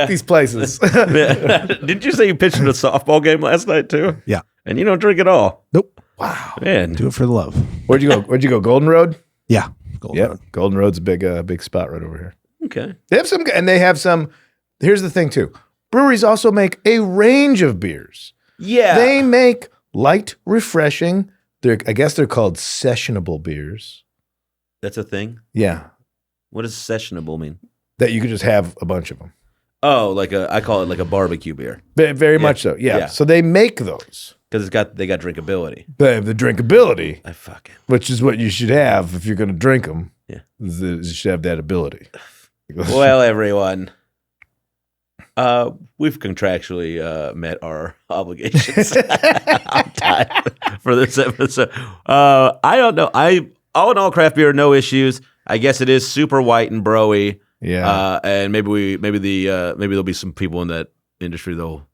these places. Didn't you say you pitched in a softball game last night too? Yeah. And you don't drink at all? Nope. Wow. Man. Do it for the love. Where'd you go? Golden Road? Yeah. Golden Road. Golden Road's a big spot right over here. Okay. They have some, here's the thing too. Breweries also make a range of beers. Yeah. They make light, refreshing. I guess they're called sessionable beers. That's a thing? Yeah. What does sessionable mean? That you could just have a bunch of them. Oh, I call it like a barbecue beer. Very much so. Yeah. So they make those. Because they got drinkability. They have the drinkability. I fucking. Which is what you should have if you're going to drink them. Yeah. You should have that ability. Well, everyone. We've contractually met our obligations on time for this episode. I don't know. All in all, craft beer, no issues. I guess it is super white and broy. Yeah. And maybe there'll be some people in that industry that'll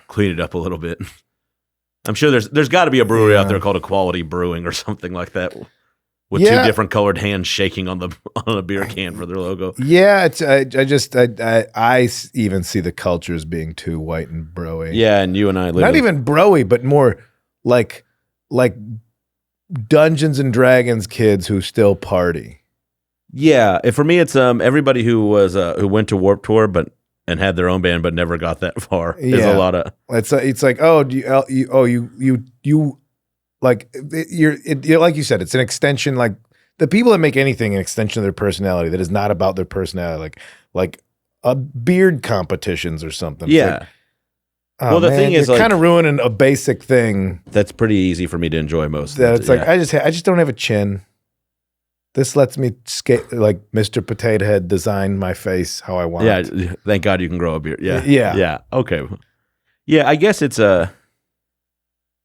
clean it up a little bit. I'm sure there's got to be a brewery out there called Equality Brewing or something like that. With two different colored hands shaking on a beer can for their logo. Yeah, I even see the cultures being too white and broy. Yeah, and you and I live not even broy, but more like Dungeons and Dragons kids who still party. Yeah, for me, it's everybody who went to Warped Tour and had their own band but never got that far. There's a lot of it's like you. Like you're like you said, it's an extension. Like the people that make anything an extension of their personality that is not about their personality, like a beard competitions or something. Yeah. Well, the thing is, kind of ruining a basic thing. That's pretty easy for me to enjoy most. That it's like I just don't have a chin. This lets me skate like Mr. Potato Head design my face how I want. Yeah. Thank God you can grow a beard. Yeah. Yeah. Yeah. Okay. Yeah. I guess it's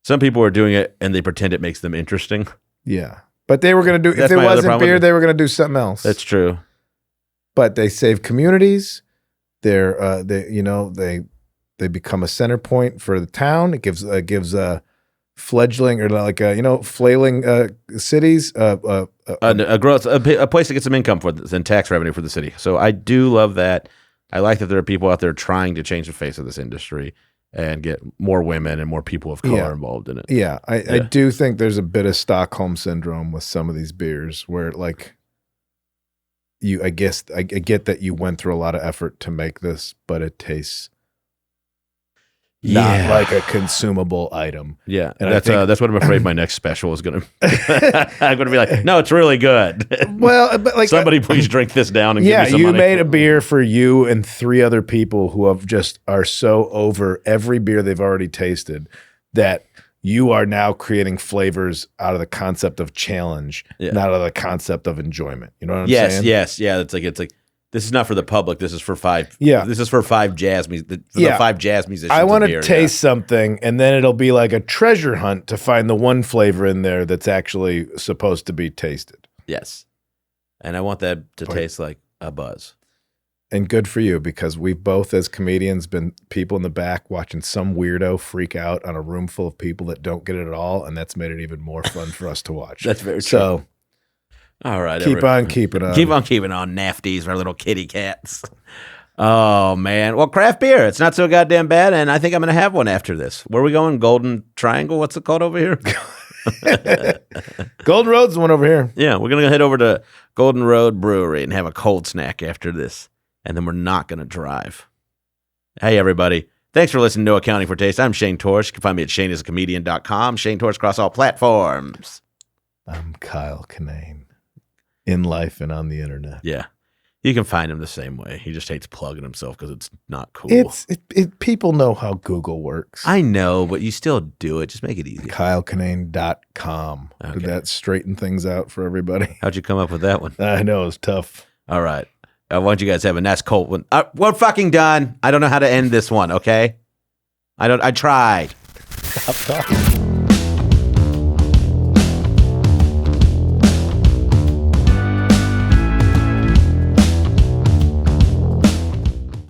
some people are doing it and they pretend it makes them interesting. Yeah. But they were going to do, if it wasn't beer, they were going to do something else. That's true. But they save communities. They become a center point for the town. It gives fledgling or flailing cities a growth, a place that gets some income for and tax revenue for the city. So I do love that. I like that there are people out there trying to change the face of this industry and get more women and more people of color involved in it. Yeah, I do think there's a bit of Stockholm syndrome with some of these beers where like I get that you went through a lot of effort to make this, but it tastes not like a consumable item. Yeah, and that's what I'm afraid my next special is going to. I'm going to be like, no, it's really good. Well, but like somebody please drink this down and give me some money. You made a beer for you and 3 other people who are so over every beer they've already tasted that you are now creating flavors out of the concept of challenge, not out of the concept of enjoyment. You know what I'm saying? Yes, yeah. It's like This is not for the public. This is for five. Yeah. This is for five jazz the Yeah. 5 jazz musicians. I want of to beer, taste something, and then it'll be like a treasure hunt to find the one flavor in there that's actually supposed to be tasted. Yes. And I want that to taste like a buzz. And good for you, because we've both, as comedians, been people in the back watching some weirdo freak out on a room full of people that don't get it at all, and that's made it even more fun for us to watch. That's very true. So, all right. keep on keeping on. Keep on keeping on, Nafties, our little kitty cats. Oh, man. Well, craft beer, it's not so goddamn bad, and I think I'm going to have one after this. Where are we going? Golden Triangle? What's it called over here? Golden Road's the one over here. Yeah, we're going to head over to Golden Road Brewery and have a cold snack after this, and then we're not going to drive. Hey, everybody. Thanks for listening to Accounting for Taste. I'm Shane Torres. You can find me at shaneisacomedian.com. Shane Torres across all platforms. I'm Kyle Kinane. In life and on the internet. Yeah. You can find him the same way. He just hates plugging himself because it's not cool. People know how Google works. I know, but you still do it. Just make it easy. KyleKinane.com. Okay. Did that straighten things out for everybody? How'd you come up with that one? I know, it was tough. All right. I want you guys to have a nice cold one. We're fucking done. I don't know how to end this one, okay? I tried. Stop talking.